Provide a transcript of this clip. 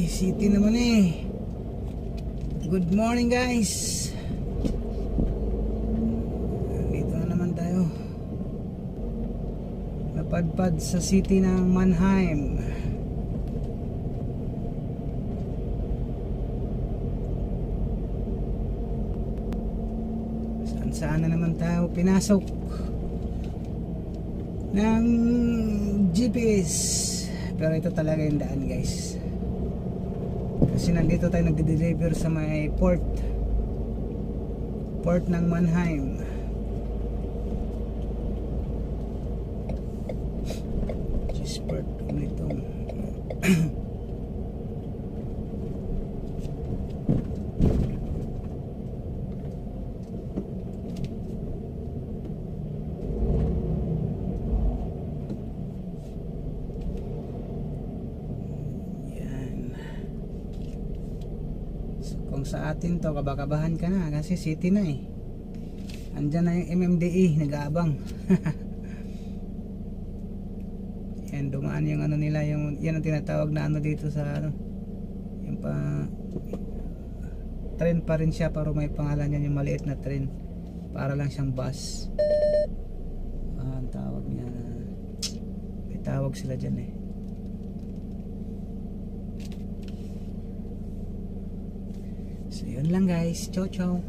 city naman eh. Good morning guys. Dito na naman tayo. Napadpad sa city ng Mannheim. Saan na naman tayo pinasok ng GPS. Pero ito talaga yung daan guys, kasi nandito tayo nagde-deliver sa may port ng Mannheim. Just port nito. Kung sa atin to, kabakabahan ka na kasi city na eh. Andyan na yung MMDA nag-aabang. Yan, dumaan yung ano nila, yung yan ang tinatawag na ano dito sa ano, yung pa train pa rin siya, pero may pangalan yan, yung maliit na train, para lang siyang bus. Ang tawag niya, may tawag sila dyan eh. So yun lang guys, ciao ciao.